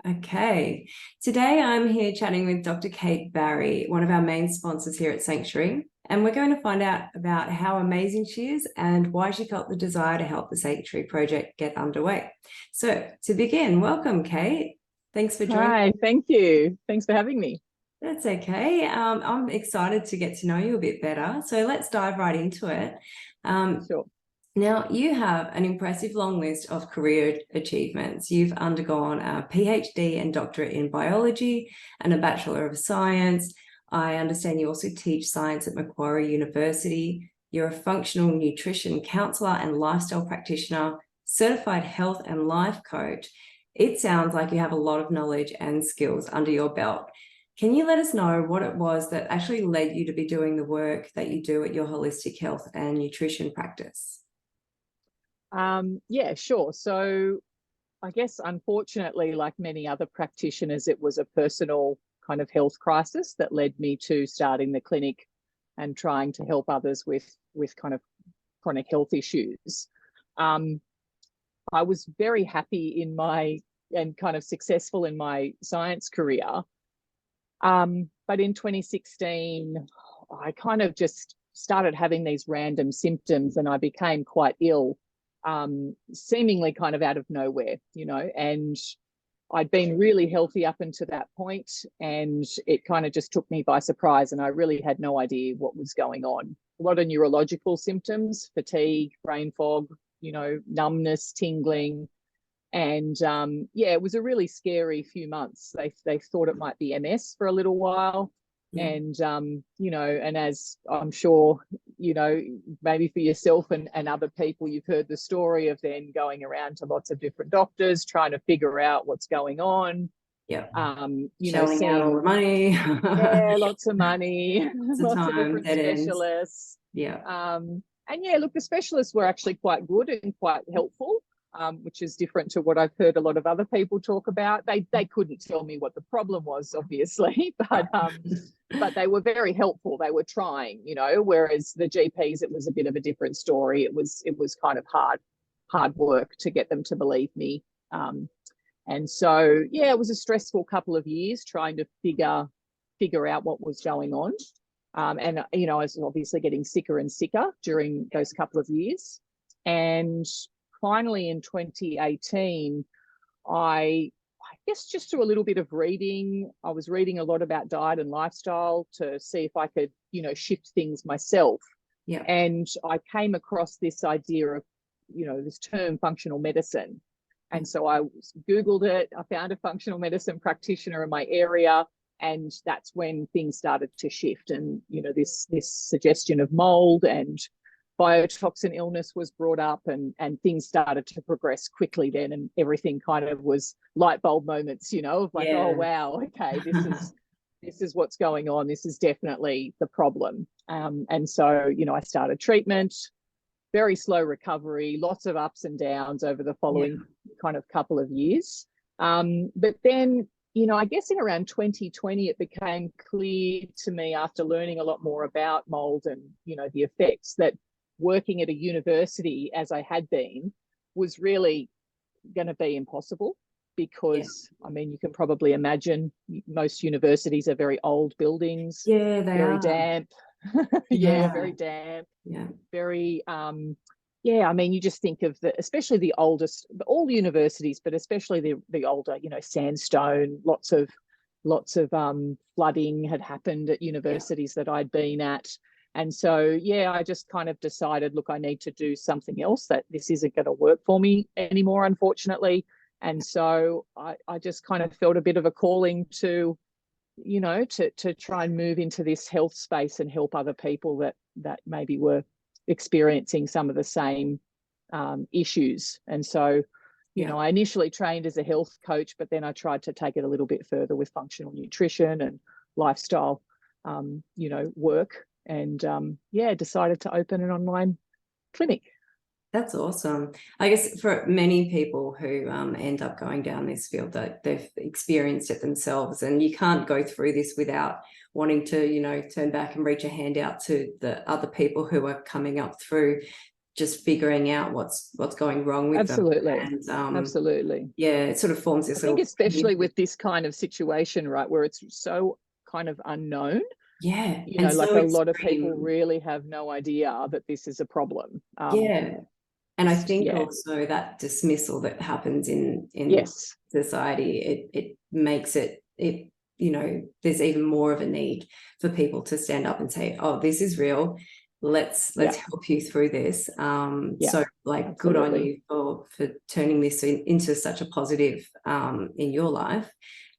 Okay, today I'm here chatting with Dr. Kate Barry, one of our main sponsors here at Sanctuary, and we're going to find out about how amazing she is and why she felt the desire to help the Sanctuary project get underway. So to begin, welcome, Kate. Thanks for joining. Hi, thank you. Thanks for having me. That's okay. I'm excited to get to know you a bit better. So let's dive right into it. Sure. Now, you have an impressive long list of career achievements. You've undergone a PhD and doctorate in biology and a Bachelor of Science. I understand you also teach science at Macquarie University. You're a functional nutrition counselor and lifestyle practitioner, certified health and life coach. It sounds like you have a lot of knowledge and skills under your belt. Can you let us know what it was that actually led you to be doing the work that you do at your holistic health and nutrition practice? Yeah, sure. So I guess, unfortunately, like many other practitioners, it was a personal kind of health crisis that led me to starting the clinic and trying to help others with kind of chronic health issues. I was very happy and kind of successful in my science career. But in 2016, I kind of just started having these random symptoms and I became quite ill, seemingly kind of out of nowhere, and I'd been really healthy up until that point, and it kind of just took me by surprise and I really had no idea what was going on. A lot of neurological symptoms, fatigue, brain fog, numbness, tingling. And yeah, it was a really scary few months. They thought it might be MS for a little while. And and as I'm sure, maybe for yourself and other people, you've heard the story of then going around to lots of different doctors trying to figure out what's going on. Yeah. Shelling out all the money. Yeah, lots of money, lots of different specialists. Yeah. And yeah, look, the specialists were actually quite good and quite helpful. Which is different to what I've heard a lot of other people talk about. They couldn't tell me what the problem was, obviously, but they were very helpful. They were trying, whereas the GPs, it was a bit of a different story. It was kind of hard work to get them to believe me. And so, yeah, it was a stressful couple of years trying to figure out what was going on. And, I was obviously getting sicker and sicker during those couple of years. And finally, in 2018, I guess just through a little bit of reading, I was reading a lot about diet and lifestyle to see if I could, shift things myself. Yeah. And I came across this idea of, this term functional medicine. And so I Googled it. I found a functional medicine practitioner in my area. And that's when things started to shift. And, this suggestion of mold and biotoxin illness was brought up, and things started to progress quickly then, and everything kind of was light bulb moments, of like, oh wow, okay, this is what's going on. This is definitely the problem. And so, I started treatment, very slow recovery, lots of ups and downs over the following kind of couple of years. But then, I guess in around 2020, it became clear to me after learning a lot more about mold and, the effects, that working at a university as I had been was really going to be impossible because, I mean, you can probably imagine most universities are very old buildings. Yeah, they very are. Damp. Very damp. Yeah. Very, I mean, you just think of especially the oldest, all universities, but especially the older, sandstone, lots of flooding had happened at universities that I'd been at. And so, I just kind of decided, look, I need to do something else, that this isn't going to work for me anymore, unfortunately. And so I just kind of felt a bit of a calling to, to try and move into this health space and help other people that maybe were experiencing some of the same issues. And so, I initially trained as a health coach, but then I tried to take it a little bit further with functional nutrition and lifestyle, work. And decided to open an online clinic. That's awesome. I guess for many people who end up going down this field, that they've experienced it themselves, and you can't go through this without wanting to, turn back and reach a hand out to the other people who are coming up through just figuring out what's going wrong with them. Absolutely. And Absolutely. yeah, it sort of forms this I think little especially with this kind of situation, right, where it's so kind of unknown, yeah, you and know, like so a lot of people extreme. really have no idea that this is a problem. Yeah. And I think Yeah. also that dismissal that happens in Yes. society, it makes it, you know, there's even more of a need for people to stand up and say, oh, this is real. Let's Yeah. help you through this. Yeah. So like Absolutely. good on you for turning this into such a positive in your life.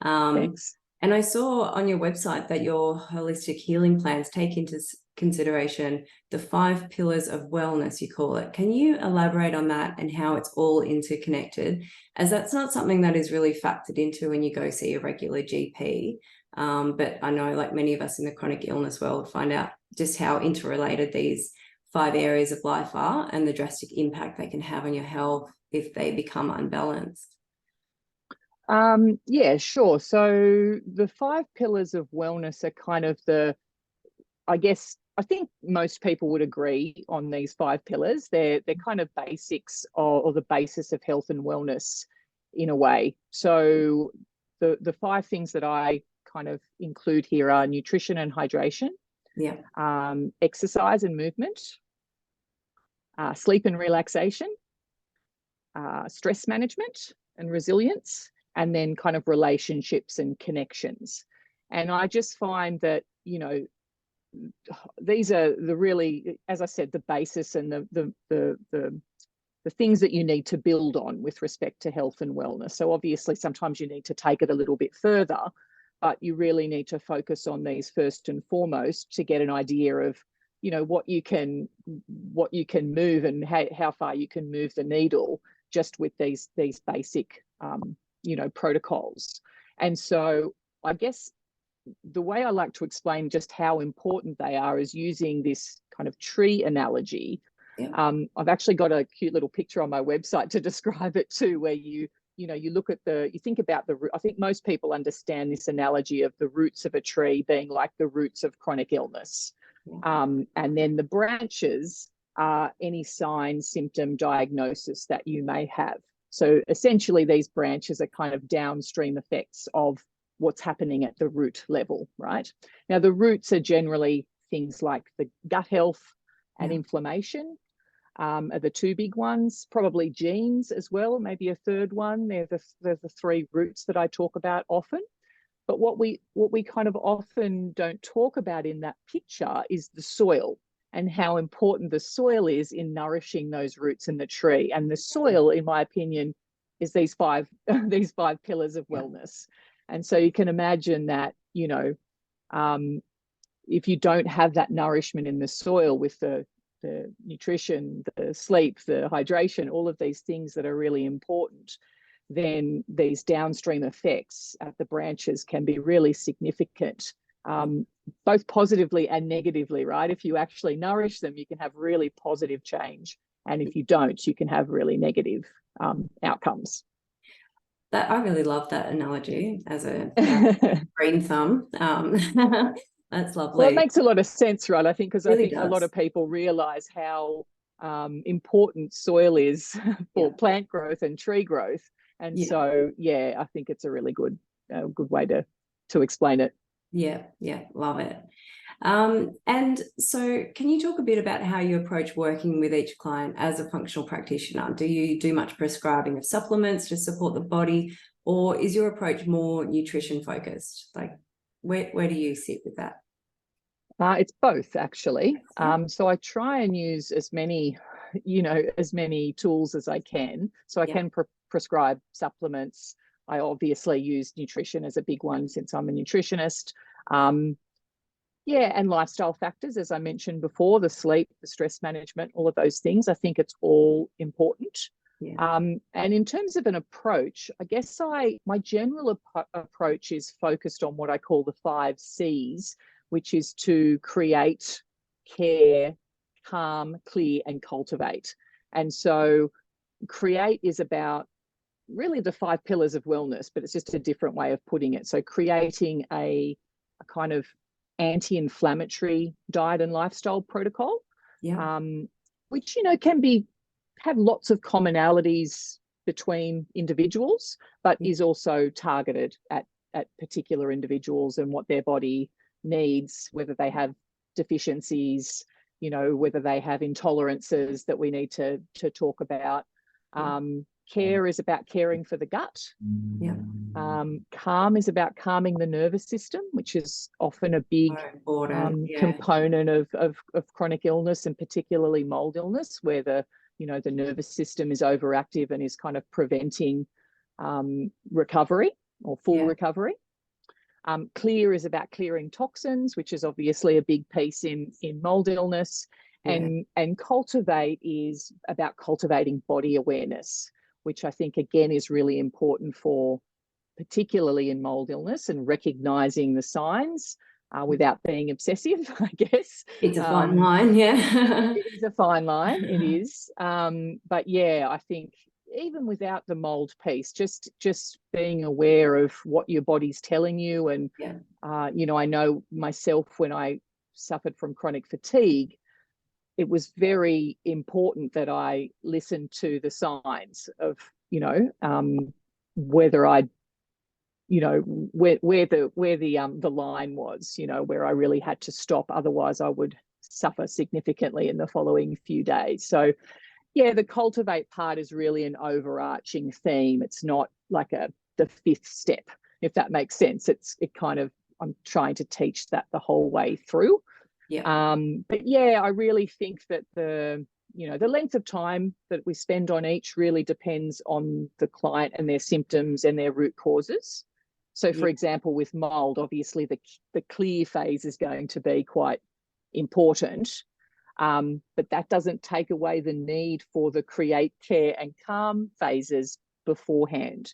Thanks. And I saw on your website that your holistic healing plans take into consideration the 5 pillars of wellness, you call it. Can you elaborate on that and how it's all interconnected? As that's not something that is really factored into when you go see a regular GP. But I know, like many of us in the chronic illness world, find out just how interrelated these 5 areas of life are and the drastic impact they can have on your health if they become unbalanced. Yeah, sure. So the 5 pillars of wellness are kind of I think most people would agree on these 5 pillars. They're kind of basics or the basis of health and wellness in a way. So the 5 things that I kind of include here are nutrition and hydration, Yeah. exercise and movement, sleep and relaxation, stress management and resilience, and then kind of relationships and connections. And I just find that, you know, these are the really, as I said, the basis and the things that you need to build on with respect to health and wellness. So obviously sometimes you need to take it a little bit further, but you really need to focus on these first and foremost to get an idea of, you know, what you can move and how far you can move the needle just with these basic you know, protocols. And so I guess the way I like to explain just how important they are is using this kind of tree analogy. Yeah. I've actually got a cute little picture on my website to describe it too, where you know, you look at you think about I think most people understand this analogy of the roots of a tree being like the roots of chronic illness. Yeah. And then the branches are any sign, symptom, diagnosis that you may have. So essentially these branches are kind of downstream effects of what's happening at the root level, right? Now, the roots are generally things like the gut health and inflammation are the 2 big ones, probably genes as well, maybe a third one. They're the 3 roots that I talk about often. But what we kind of often don't talk about in that picture is the soil and how important the soil is in nourishing those roots in the tree. And the soil, in my opinion, is these 5 pillars of wellness. And so you can imagine that, you know, if you don't have that nourishment in the soil with the nutrition, the sleep, the hydration, all of these things that are really important, then these downstream effects at the branches can be really significant, both positively and negatively, right? If you actually nourish them, you can have really positive change. And if you don't, you can have really negative outcomes. That I really love that analogy as a green thumb. That's lovely. Well, it makes a lot of sense, right? I think because Really I think a lot of people realize how important soil is for plant growth and tree growth. And so, yeah, I think it's a really good way to explain it. Yeah, love it. And so can you talk a bit about how you approach working with each client as a functional practitioner? Do you do much prescribing of supplements to support the body, or is your approach more nutrition focused? Like where do you sit with that? It's both, actually. So I try and use as many tools as I can. So I can prescribe supplements. I obviously use nutrition as a big one since I'm a nutritionist. And lifestyle factors, as I mentioned before, the sleep, the stress management, all of those things. I think it's all important. And in terms of an approach, I guess my general approach is focused on what I call the 5 C's, which is to create, care, calm, clear, and cultivate. And so create is about really the 5 pillars of wellness, but it's just a different way of putting it. So creating a kind of anti-inflammatory diet and lifestyle protocol. which, can have lots of commonalities between individuals, but is also targeted at particular individuals and what their body needs, whether they have deficiencies, whether they have intolerances that we need to talk about. Care is about caring for the gut. Yeah. Calm is about calming the nervous system, which is often a big component of chronic illness, and particularly mold illness, where the nervous system is overactive and is kind of preventing recovery or full recovery. Clear is about clearing toxins, which is obviously a big piece in mold illness. And cultivate is about cultivating body awareness, which I think, again, is really important for particularly in mold illness, and recognizing the signs without being obsessive, I guess. It's a fine line, yeah. It is a fine line, it is. But yeah, I think even without the mold piece, just being aware of what your body's telling you. And, I know myself, when I suffered from chronic fatigue, it was very important that I listened to the signs of, whether I'd, where the line was, where I really had to stop. Otherwise, I would suffer significantly in the following few days. So, yeah, the cultivate part is really an overarching theme. It's not like the fifth step, if that makes sense. I'm trying to teach that the whole way through. Yeah. But yeah, I really think that the length of time that we spend on each really depends on the client and their symptoms and their root causes. So, for example, with mold, obviously the clear phase is going to be quite important, but that doesn't take away the need for the create, care, and calm phases beforehand.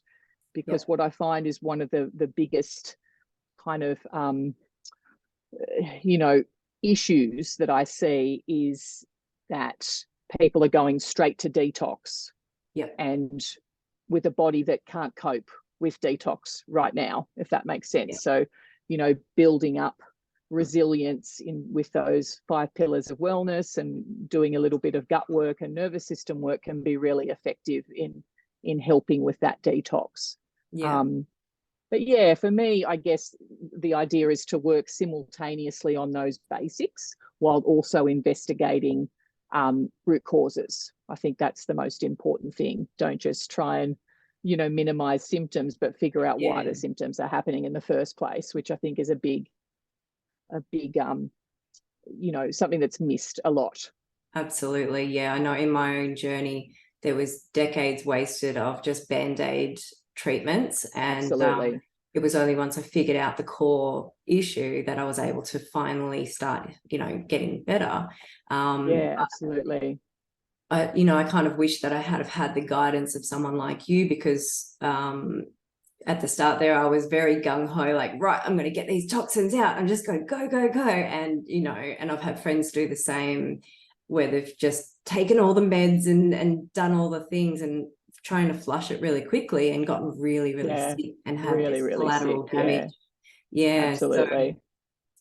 Because what I find is one of the biggest kind of issues that I see is that people are going straight to detox, and with a body that can't cope with detox right now, if that makes sense. So, building up resilience with those 5 pillars of wellness and doing a little bit of gut work and nervous system work can be really effective in helping with that detox. But yeah, for me, I guess the idea is to work simultaneously on those basics while also investigating root causes. I think that's the most important thing. Don't just try and, minimize symptoms, but figure out why the symptoms are happening in the first place, which I think is a big something that's missed a lot. Absolutely. Yeah. I know in my own journey, there was decades wasted of just Band-Aid treatments. And it was only once I figured out the core issue that I was able to finally start, getting better. Absolutely. I kind of wish that I had the guidance of someone like you, because at the start there, I was very gung-ho, like, right, I'm going to get these toxins out. I'm just going to go. And, and I've had friends do the same, where they've just taken all the meds and done all the things and trying to flush it really quickly and gotten really sick and had really, this collateral damage. Absolutely. So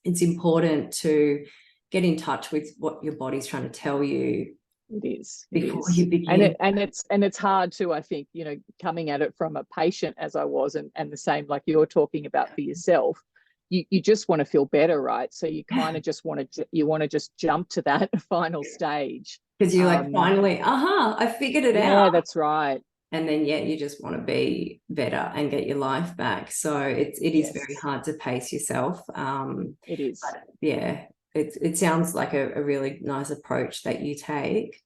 it's important to get in touch with what your body's trying to tell you. It is. Before you begin. And it's hard to, I think, coming at it from a patient as I was, and the same like you're talking about for yourself. You just want to feel better, right? So you kind of just want to just jump to that final stage. Because you're like, finally, I figured it out. Yeah, that's right. And then, you just want to be better and get your life back. So it is very hard to pace yourself. It is. But yeah, it sounds like a really nice approach that you take.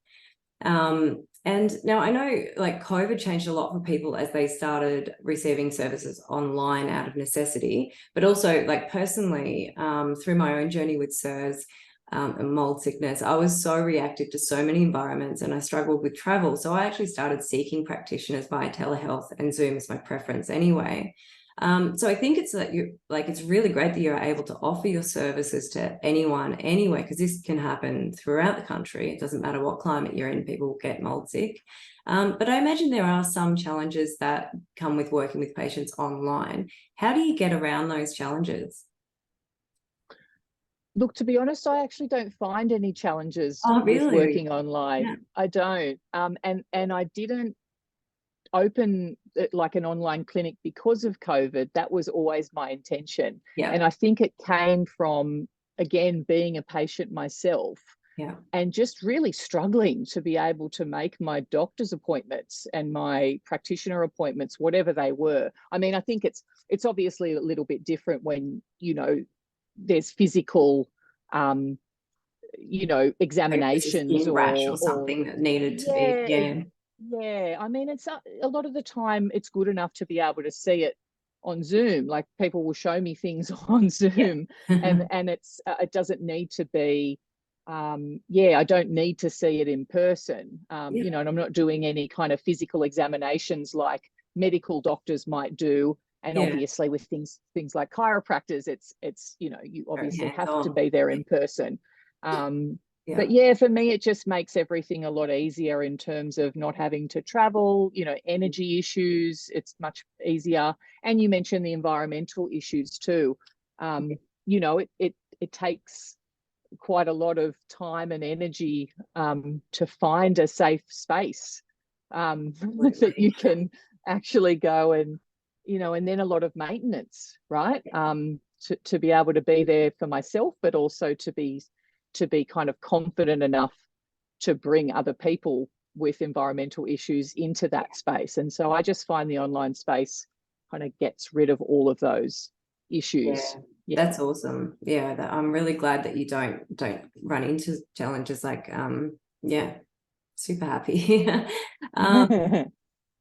And now I know like COVID changed a lot for people as they started receiving services online out of necessity, but also like personally, through my own journey with SIRS and mold sickness, I was so reactive to so many environments, and I struggled with travel. So I actually started seeking practitioners via telehealth, and Zoom is my preference anyway. So I think it's it's really great that you're able to offer your services to anyone, anywhere, because this can happen throughout the country. It doesn't matter what climate you're in, people get mold sick. But I imagine there are some challenges that come with working with patients online. How do you get around those challenges? Look, to be honest, I actually don't find any challenges Oh, with really? working online. Yeah. I don't. And I didn't open like an online clinic because of COVID. That was always my intention. Yeah. And I think it came from, again, being a patient myself Yeah. and just really struggling to be able to make my doctor's appointments and my practitioner appointments, whatever they were. I mean, I think it's obviously a little bit different when, you know, there's physical Like if it's a examinations skin rash or or something that needed to be, yeah, yeah. yeah. I mean, it's a lot of the time it's good enough to be able to see it on Zoom. Like people will show me things on Zoom, Yeah. and it doesn't need to be. Yeah, I don't need to see it in person. Yeah. You know, and I'm not doing any kind of physical examinations like medical doctors might do. And Yeah. obviously, with things like chiropractors, it's you know, you Very obviously hands have to on. be there in person. Yeah. But yeah, for me, it just makes everything a lot easier in terms of not having to travel, you know, energy issues. It's much easier. And you mentioned the environmental issues too. You know, it takes quite a lot of time and energy to find a safe space that you Absolutely. can actually go and, you know, and then a lot of maintenance, right? To be able to be there for myself, but also to be kind of confident enough to bring other people with environmental issues into that space. And so I just find the online space kind of gets rid of all of those Yeah, issues. Yeah. that's awesome. Yeah, I'm really glad that you don't run into challenges like yeah, super happy. um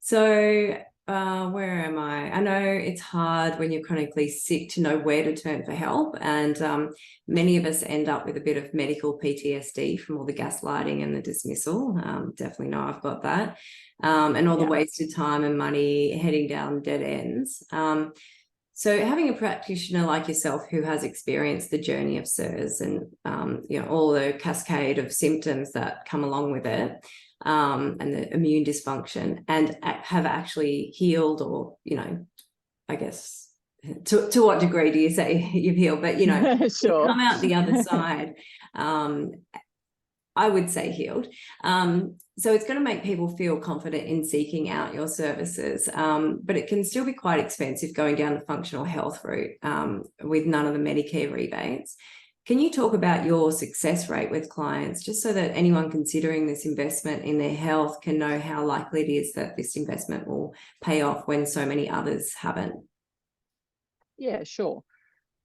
so where am I know it's hard when you're chronically sick to know where to turn for help, and many of us end up with a bit of medical PTSD from all the gaslighting and the dismissal. Definitely know I've got that, and all the Yeah. wasted time and money heading down dead ends. So having a practitioner like yourself who has experienced the journey of CIRS and you know, all the cascade of symptoms that come along with it, and the immune dysfunction, and have actually healed, or, you know, I guess to what degree do you say you've healed, but you know, you've Sure. come out the other side, I would say healed. So it's going to make people feel confident in seeking out your services, but it can still be quite expensive going down the functional health route with none of the Medicare rebates. Can you talk about your success rate with clients, just so that anyone considering this investment in their health can know how likely it is that this investment will pay off when so many others haven't? Yeah, sure.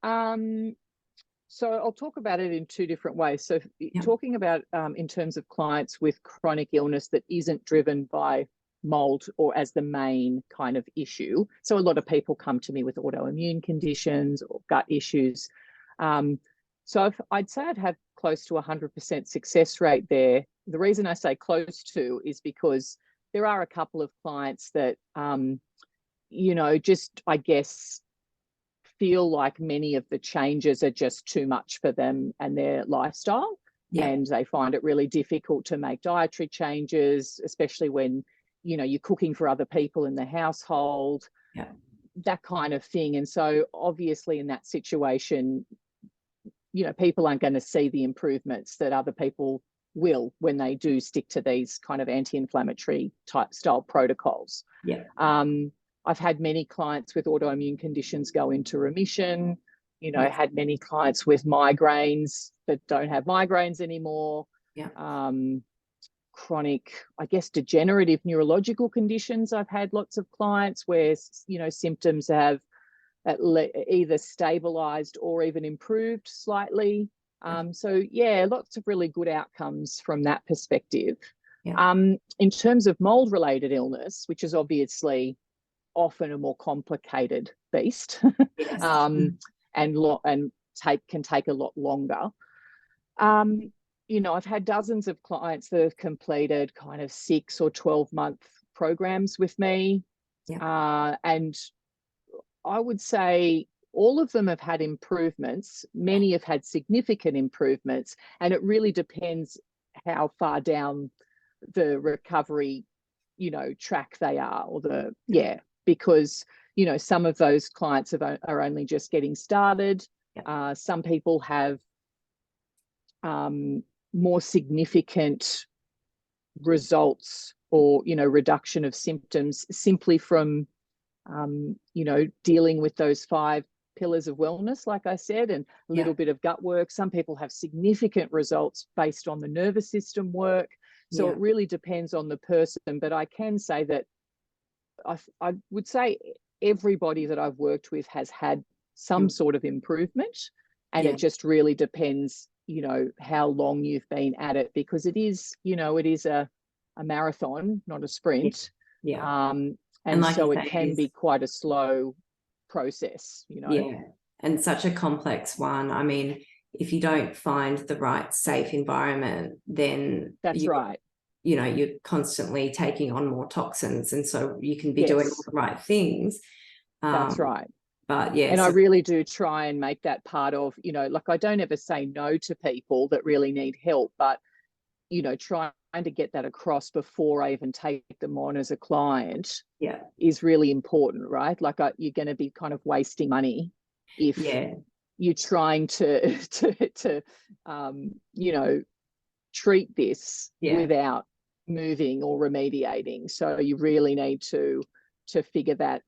So I'll talk about it in two different ways. So Yeah. talking about in terms of clients with chronic illness that isn't driven by mold or as the main kind of issue. So a lot of people come to me with autoimmune conditions or gut issues. So I'd say I'd have close to 100% success rate there. The reason I say close to is because there are a couple of clients that, you know, just, I guess, feel like many of the changes are just too much for them and their lifestyle. Yeah. And they find it really difficult to make dietary changes, especially when, you know, you're cooking for other people in the household, Yeah. that kind of thing. And so obviously in that situation, you know, people aren't going to see the improvements that other people will when they do stick to these kind of anti-inflammatory type style protocols. Yeah. I've had many clients with autoimmune conditions go into remission. You know, had many clients with migraines that don't have migraines anymore. Yeah. Chronic, I guess, degenerative neurological conditions. I've had lots of clients where, you know, symptoms have either stabilized or even improved slightly. So yeah, lots of really good outcomes from that perspective. Yeah. In terms of mold related illness, which is obviously often a more complicated beast, Yes. and can take a lot longer. You know, I've had dozens of clients that have completed kind of 6 or 12-month programs with me. Yeah. And I would say all of them have had improvements. Many have had significant improvements, and it really depends how far down the recovery, you know, track they are, or because, you know, some of those clients are only just getting started. Some people have more significant results or, you know, reduction of symptoms simply from, you know, dealing with those 5 pillars of wellness, like I said, and a little bit of gut work. Some people have significant results based on the nervous system work. So it really depends on the person. But I can say that I would say everybody that I've worked with has had some sort of improvement, and it just really depends, you know, how long you've been at it, because it is, you know, it is a marathon, not a sprint. And like so it can be quite a slow process, you know. And such a complex one. I mean, if you don't find the right safe environment, then that's right. You know, you're constantly taking on more toxins, and so you can be doing all the right things. That's right. But and I really do try and make that part of, you know, like I don't ever say no to people that really need help, but, you know, trying to get that across before I even take them on as a client is really important, right? Like you're going to be kind of wasting money if you're trying to you know, treat this without moving or remediating. So you really need to figure that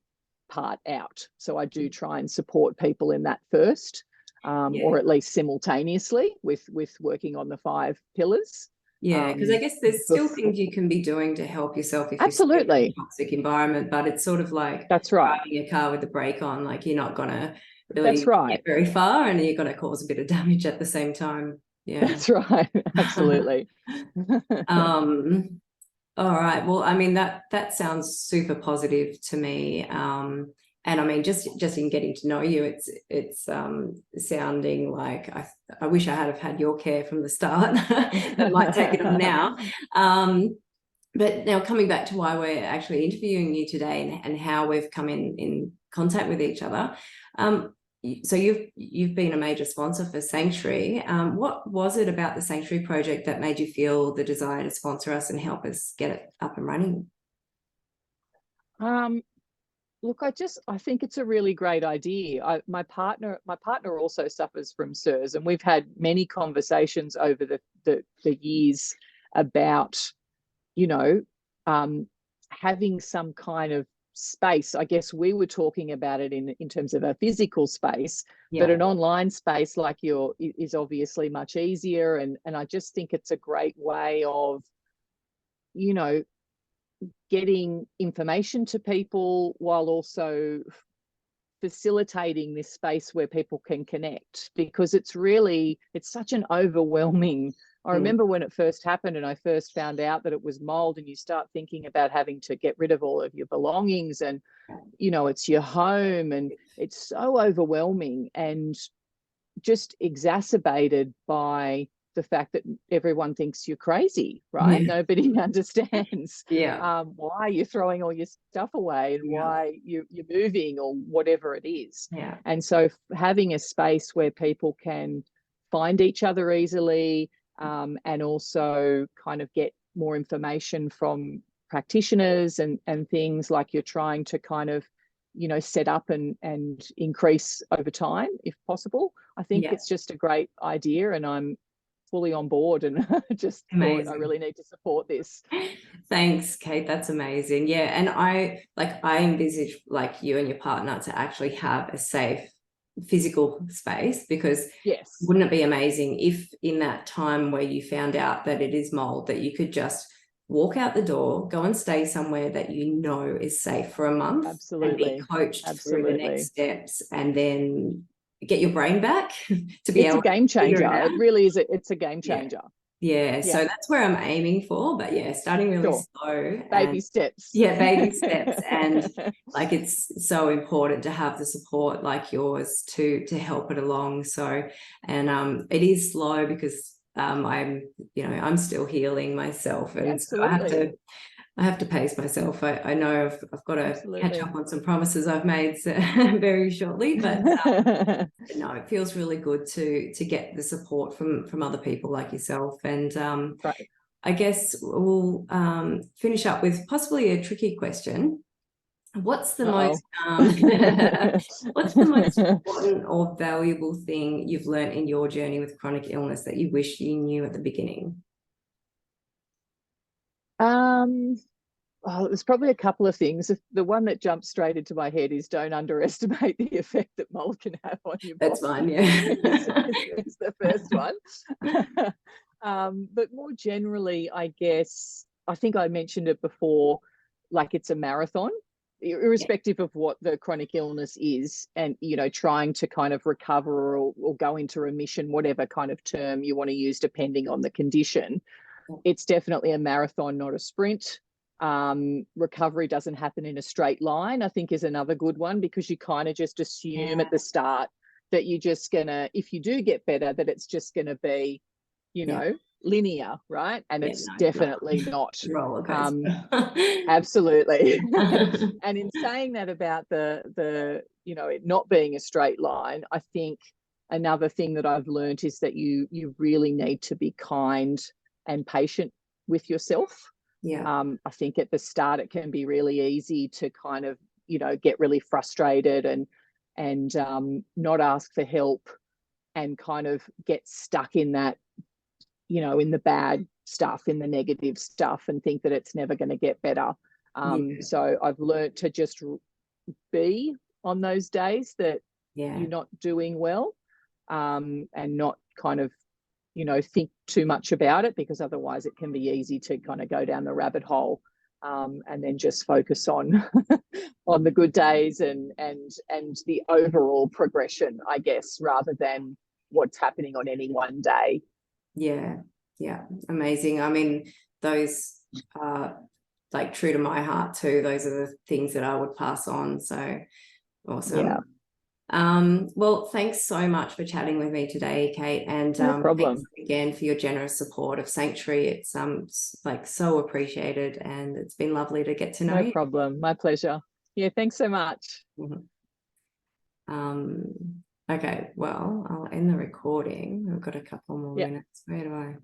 part out. So I do try and support people in that first, or at least simultaneously with working on the 5 pillars. Because I guess there's still things you can be doing to help yourself if absolutely you're in a toxic environment, but it's sort of like driving a car with the brake on. Like you're not gonna really get very far, and you're gonna cause a bit of damage at the same time. That's right. Absolutely. All right. Well, I mean, that sounds super positive to me. And I mean, just in getting to know you, it's sounding like I wish I had your care from the start. I might take it on now. But now coming back to why we're actually interviewing you today and how we've come in contact with each other. So you've been a major sponsor for Sanctuary. What was it about the Sanctuary project that made you feel the desire to sponsor us and help us get it up and running? Look, I think it's a really great idea. My partner also suffers from CIRS, and we've had many conversations over the years about, you know, having some kind of space. I guess we were talking about it in terms of a physical space, but an online space like yours is obviously much easier. And I just think it's a great way of, you know, getting information to people while also facilitating this space where people can connect, because it's such an overwhelming. I remember when it first happened and I first found out that it was mold, and you start thinking about having to get rid of all of your belongings, and, you know, it's your home, and it's so overwhelming and just exacerbated by the fact that everyone thinks you're crazy, right? Nobody understands why you're throwing all your stuff away and why you're moving or whatever it is. And so having a space where people can find each other easily, and also kind of get more information from practitioners and things like you're trying to kind of, you know, set up and increase over time if possible. I think it's just a great idea, and I'm fully on board, and just thought I really need to support this. Thanks, Kate. That's amazing. Yeah. And I envisage like you and your partner to actually have a safe physical space, because wouldn't it be amazing if in that time where you found out that it is mold, that you could just walk out the door, go and stay somewhere that you know is safe for a month, and be coached through the next steps, and then get your brain back to be able. It's a game changer. It really is. It's a game changer. Yeah. So that's where I'm aiming for, but starting really slow. Baby steps. Yeah, baby steps. And like, it's so important to have the support like yours to help it along. So, and it is slow because I'm still healing myself, and so I have to pace myself. I know I've got to catch up on some promises I've made very shortly, but no, it feels really good to get the support from other people like yourself. And I guess we'll finish up with possibly a tricky question. What's the Uh-oh. what's the most important or valuable thing you've learned in your journey with chronic illness that you wish you knew at the beginning? Well, there's probably a couple of things. The one that jumps straight into my head is don't underestimate the effect that mold can have on your That's body. fine, yeah. is the first one. But more generally, I guess, I think I mentioned it before, like it's a marathon, irrespective of what the chronic illness is, and, you know, trying to kind of recover or go into remission, whatever kind of term you want to use, depending on the condition. It's definitely a marathon, not a sprint. Recovery doesn't happen in a straight line, I think, is another good one, because you kind of just assume at the start that you're just gonna, if you do get better, that it's just gonna be, you know, linear, right? And it's definitely not. Roller coaster. Absolutely. And in saying that about the you know, it not being a straight line, I think another thing that I've learned is that you really need to be kind and patient with yourself. Yeah. I think at the start it can be really easy to kind of, you know, get really frustrated and not ask for help and kind of get stuck in that, you know, in the bad stuff, in the negative stuff, and think that it's never going to get better. So I've learned to just be on those days that you're not doing well, and not kind of, you know, think too much about it, because otherwise it can be easy to kind of go down the rabbit hole, and then just focus on on the good days and the overall progression, I guess, rather than what's happening on any one day. Yeah, amazing. I mean, those are like true to my heart too. Those are the things that I would pass on. So awesome. Yeah. Well, thanks so much for chatting with me today, Kate, and No problem. thanks again for your generous support of Sanctuary. It's like so appreciated, and it's been lovely to get to know you. No problem. My pleasure. Yeah, thanks so much. Okay, well, I'll end the recording. I've got a couple more minutes. Where do I